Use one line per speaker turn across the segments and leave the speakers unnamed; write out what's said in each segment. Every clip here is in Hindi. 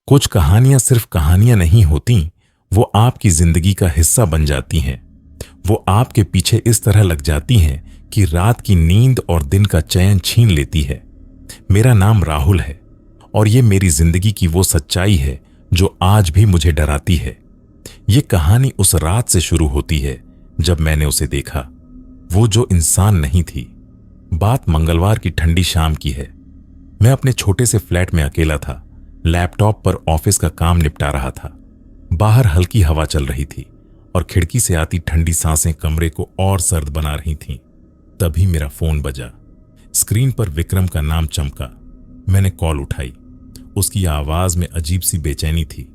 कुछ कहानियां सिर्फ कहानियां नहीं होती, वो आपकी जिंदगी का हिस्सा बन जाती हैं। वो आपके पीछे इस तरह लग जाती हैं कि रात की नींद और दिन का चैन छीन लेती है। मेरा नाम राहुल है और ये मेरी जिंदगी की वो सच्चाई है जो आज भी मुझे डराती है। ये कहानी उस रात से शुरू होती है जब मैंने उसे देखा, वो जो इंसान नहीं थी। बात मंगलवार की ठंडी शाम की है। मैं अपने छोटे से फ्लैट में अकेला था, लैपटॉप पर ऑफिस का काम निपटा रहा था। बाहर हल्की हवा चल रही थी और खिड़की से आती ठंडी सांसें कमरे को और सर्द बना रही थीं। तभी मेरा फोन बजा। स्क्रीन पर विक्रम का नाम चमका। मैंने कॉल उठाई। उसकी आवाज में अजीब सी बेचैनी थी,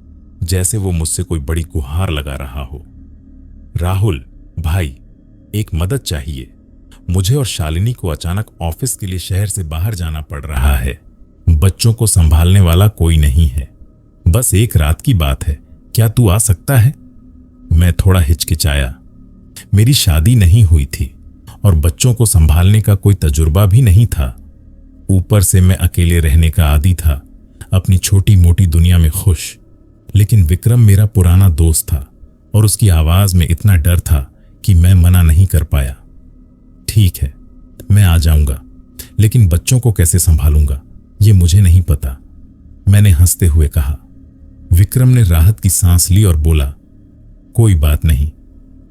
जैसे वो मुझसे कोई बड़ी गुहार लगा रहा हो। राहुल भाई, एक मदद चाहिए। मुझे और शालिनी को अचानक ऑफिस के लिए शहर से बाहर जाना पड़ रहा है। बच्चों को संभालने वाला कोई नहीं है। बस एक रात की बात है, क्या तू आ सकता है? मैं थोड़ा हिचकिचाया। मेरी शादी नहीं हुई थी और बच्चों को संभालने का कोई तजुर्बा भी नहीं था। ऊपर से मैं अकेले रहने का आदी था, अपनी छोटी मोटी दुनिया में खुश। लेकिन विक्रम मेरा पुराना दोस्त था और उसकी आवाज में इतना डर था कि मैं मना नहीं कर पाया। ठीक है, मैं आ जाऊंगा, लेकिन बच्चों को कैसे संभालूंगा ये मुझे नहीं पता, मैंने हंसते हुए कहा। विक्रम ने राहत की सांस ली और बोला, कोई बात नहीं,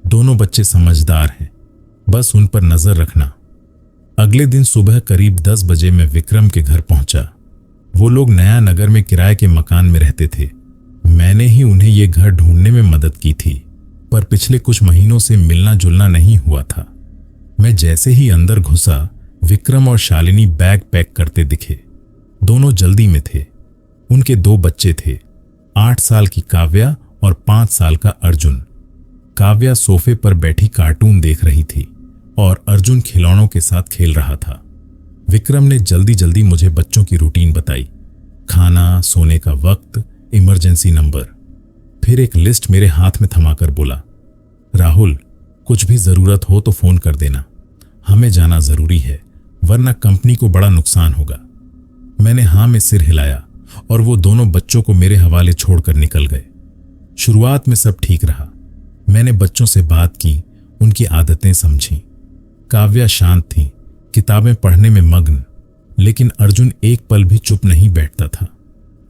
दोनों बच्चे समझदार हैं, बस उन पर नजर रखना। अगले दिन सुबह करीब 10 बजे मैं विक्रम के घर पहुंचा। वो लोग नया नगर में किराए के मकान में रहते थे। मैंने ही उन्हें ये घर ढूंढने में मदद की थी, पर पिछले कुछ महीनों से मिलना जुलना नहीं हुआ था। मैं जैसे ही अंदर घुसा, विक्रम और शालिनी बैग पैक करते दिखे। दोनों जल्दी में थे। उनके 2 बच्चे थे, 8 साल की काव्या और 5 साल का अर्जुन। काव्या सोफे पर बैठी कार्टून देख रही थी और अर्जुन खिलौनों के साथ खेल रहा था। विक्रम ने जल्दी जल्दी मुझे बच्चों की रूटीन बताई, खाना, सोने का वक्त, इमरजेंसी नंबर। फिर एक लिस्ट मेरे हाथ में थमाकर बोला, राहुल, कुछ भी जरूरत हो तो फोन कर देना, हमें जाना जरूरी है, वरना कंपनी को बड़ा नुकसान होगा। मैंने हाँ में सिर हिलाया और वो दोनों बच्चों को मेरे हवाले छोड़कर निकल गए। शुरुआत में सब ठीक रहा। मैंने बच्चों से बात की, उनकी आदतें समझी। काव्या शांत थी, किताबें पढ़ने में मग्न, लेकिन अर्जुन एक पल भी चुप नहीं बैठता था।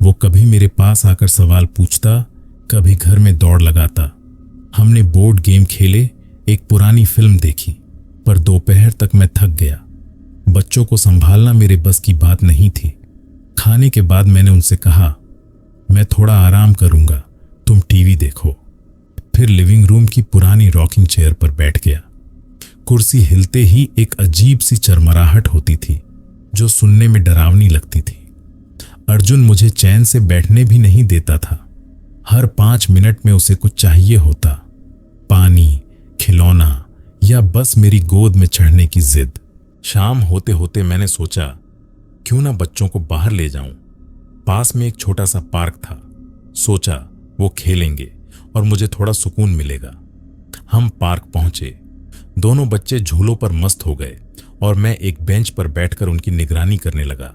वो कभी मेरे पास आकर सवाल पूछता, कभी घर में दौड़ लगाता। हमने बोर्ड गेम खेले, एक पुरानी फिल्म देखी, पर दोपहर तक मैं थक गया। बच्चों को संभालना मेरे बस की बात नहीं थी। खाने के बाद मैंने उनसे कहा, मैं थोड़ा आराम करूंगा, तुम टीवी देखो। फिर लिविंग रूम की पुरानी रॉकिंग चेयर पर बैठ गया। कुर्सी हिलते ही एक अजीब सी चरमराहट होती थी जो सुनने में डरावनी लगती थी। अर्जुन मुझे चैन से बैठने भी नहीं देता था। हर 5 मिनट में उसे कुछ चाहिए होता, पानी, खिलौना या बस मेरी गोद में चढ़ने की जिद। शाम होते होते मैंने सोचा, क्यों ना बच्चों को बाहर ले जाऊं। पास में एक छोटा सा पार्क था। सोचा वो खेलेंगे और मुझे थोड़ा सुकून मिलेगा। हम पार्क पहुंचे। दोनों बच्चे झूलों पर मस्त हो गए और मैं एक बेंच पर बैठकर उनकी निगरानी करने लगा।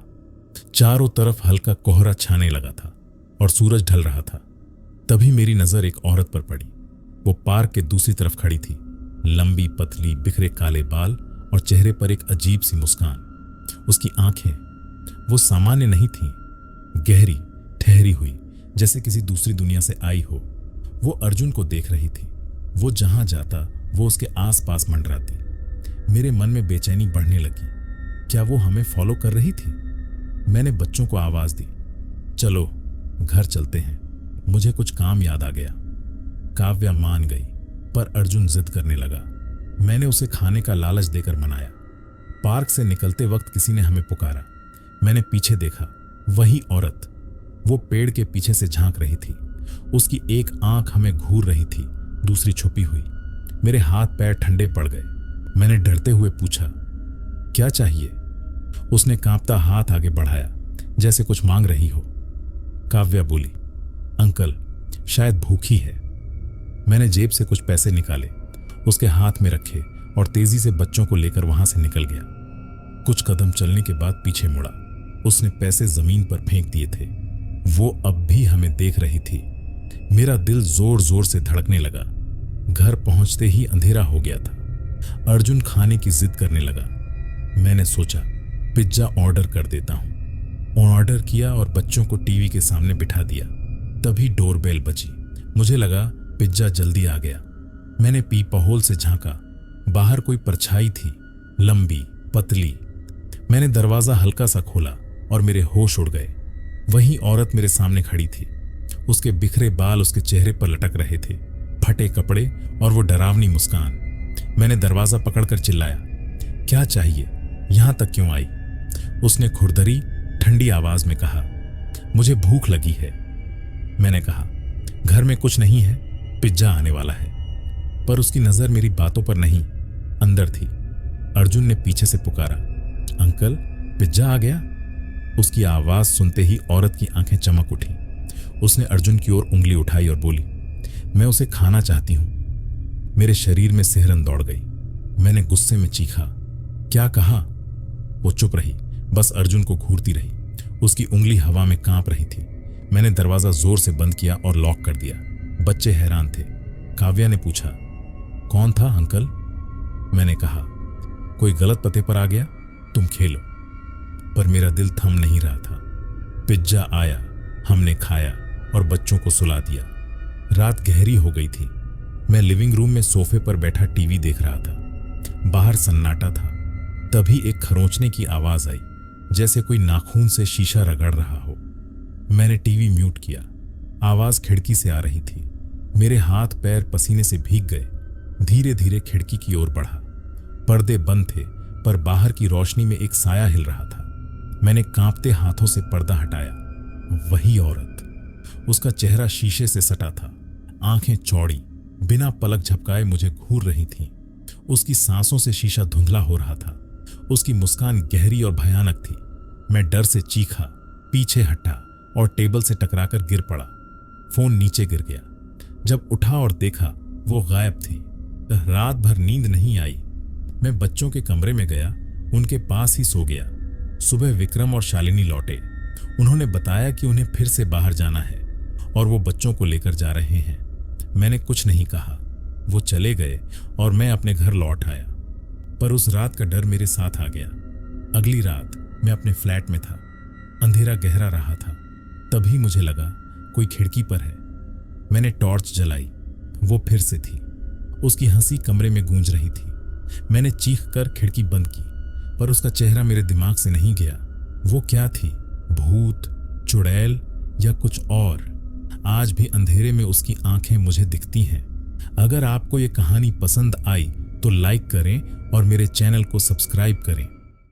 चारों तरफ हल्का कोहरा छाने लगा था और सूरज ढल रहा था। तभी मेरी नजर एक औरत पर पड़ी। वो पार्क के दूसरी तरफ खड़ी थी, लंबी पतली, बिखरे काले बाल और चेहरे पर एक अजीब सी मुस्कान। उसकी आंखें, वो सामान्य नहीं थीं, गहरी, ठहरी हुई, जैसे किसी दूसरी दुनिया से आई हो। वो अर्जुन को देख रही थी। वो जहां जाता वो उसके आसपास मंडराती। मेरे मन में बेचैनी बढ़ने लगी। क्या वो हमें फॉलो कर रही थी? मैंने बच्चों को आवाज दी, चलो घर चलते हैं, मुझे कुछ काम याद आ गया। काव्या मान गई, पर अर्जुन जिद करने लगा। मैंने उसे खाने का लालच देकर मनाया। पार्क से निकलते वक्त किसी ने हमें पुकारा। मैंने पीछे देखा, वही औरत। वो पेड़ के पीछे से झांक रही थी। उसकी एक आंख हमें घूर रही थी, दूसरी छुपी हुई। मेरे हाथ पैर ठंडे पड़ गए। मैंने डरते हुए पूछा, क्या चाहिए? उसने कांपता हाथ आगे बढ़ाया, जैसे कुछ मांग रही हो। काव्या बोली, अंकल, शायद भूखी है। मैंने जेब से कुछ पैसे निकाले, उसके हाथ में रखे और तेजी से बच्चों को लेकर वहां से निकल गया। कुछ कदम चलने के बाद पीछे मुड़ा। उसने पैसे जमीन पर फेंक दिए थे। वो अब भी हमें देख रही थी। मेरा दिल जोर जोर से धड़कने लगा। घर पहुंचते ही अंधेरा हो गया था। अर्जुन खाने की जिद करने लगा। मैंने सोचा पिज्जा ऑर्डर कर देता हूं। ऑर्डर किया और बच्चों को टीवी के सामने बिठा दिया। तभी डोरबेल बजी। मुझे लगा पिज्जा जल्दी आ गया। मैंने पीपहोल से झांका। बाहर कोई परछाई थी, लंबी पतली। मैंने दरवाजा हल्का सा खोला और मेरे होश उड़ गए। वही औरत मेरे सामने खड़ी थी। उसके बिखरे बाल उसके चेहरे पर लटक रहे थे, फटे कपड़े और वो डरावनी मुस्कान। मैंने दरवाजा पकड़कर चिल्लाया, क्या चाहिए? यहां तक क्यों आई? उसने खुरदरी ठंडी आवाज में कहा, मुझे भूख लगी है। मैंने कहा, घर में कुछ नहीं है, पिज्जा आने वाला है। पर उसकी नजर मेरी बातों पर नहीं, अंदर थी। अर्जुन ने पीछे से पुकारा, अंकल पिज्जा आ गया। उसकी आवाज सुनते ही औरत की आंखें चमक उठी। उसने अर्जुन की ओर उंगली उठाई और बोली, मैं उसे खाना चाहती हूं। मेरे शरीर में सिहरन दौड़ गई। मैंने गुस्से में चीखा, क्या कहा? वो चुप रही, बस अर्जुन को घूरती रही। उसकी उंगली हवा में कांप रही थी। मैंने दरवाजा जोर से बंद किया और लॉक कर दिया। बच्चे हैरान थे। काव्या ने पूछा, कौन था अंकल? मैंने कहा, कोई गलत पते पर आ गया, तुम खेलो। पर मेरा दिल थम नहीं रहा था। पिज्जा आया, हमने खाया और बच्चों को सुला दिया। रात गहरी हो गई थी। मैं लिविंग रूम में सोफे पर बैठा टीवी देख रहा था। बाहर सन्नाटा था। तभी एक खरोंचने की आवाज आई, जैसे कोई नाखून से शीशा रगड़ रहा हो। मैंने टीवी म्यूट किया। आवाज खिड़की से आ रही थी। मेरे हाथ पैर पसीने से भीग गए। धीरे धीरे खिड़की की ओर बढ़ा। पर्दे बंद थे, पर बाहर की रोशनी में एक साया हिल रहा था। मैंने कांपते हाथों से पर्दा हटाया। वही औरत। उसका चेहरा शीशे से सटा था। आंखें चौड़ी, बिना पलक झपकाए मुझे घूर रही थीं। उसकी सांसों से शीशा धुंधला हो रहा था। उसकी मुस्कान गहरी और भयानक थी। मैं डर से चीखा, पीछे हटा और टेबल से टकराकर गिर पड़ा। फोन नीचे गिर गया। जब उठा और देखा, वो गायब थी। रात भर नींद नहीं आई। मैं बच्चों के कमरे में गया, उनके पास ही सो गया। सुबह विक्रम और शालिनी लौटे। उन्होंने बताया कि उन्हें फिर से बाहर जाना है और वो बच्चों को लेकर जा रहे हैं। मैंने कुछ नहीं कहा। वो चले गए और मैं अपने घर लौट आया। पर उस रात का डर मेरे साथ आ गया। अगली रात मैं अपने फ्लैट में था। अंधेरा गहरा रहा था। तभी मुझे लगा कोई खिड़की पर है। मैंने टॉर्च जलाई। वो फिर से थी। उसकी हंसी कमरे में गूंज रही थी। मैंने चीख कर खिड़की बंद की, पर उसका चेहरा मेरे दिमाग से नहीं गया। वो क्या थी? भूत, चुड़ैल या कुछ और? आज भी अंधेरे में उसकी आंखें मुझे दिखती हैं। अगर आपको ये कहानी पसंद आई तो लाइक करें और मेरे चैनल को सब्सक्राइब करें।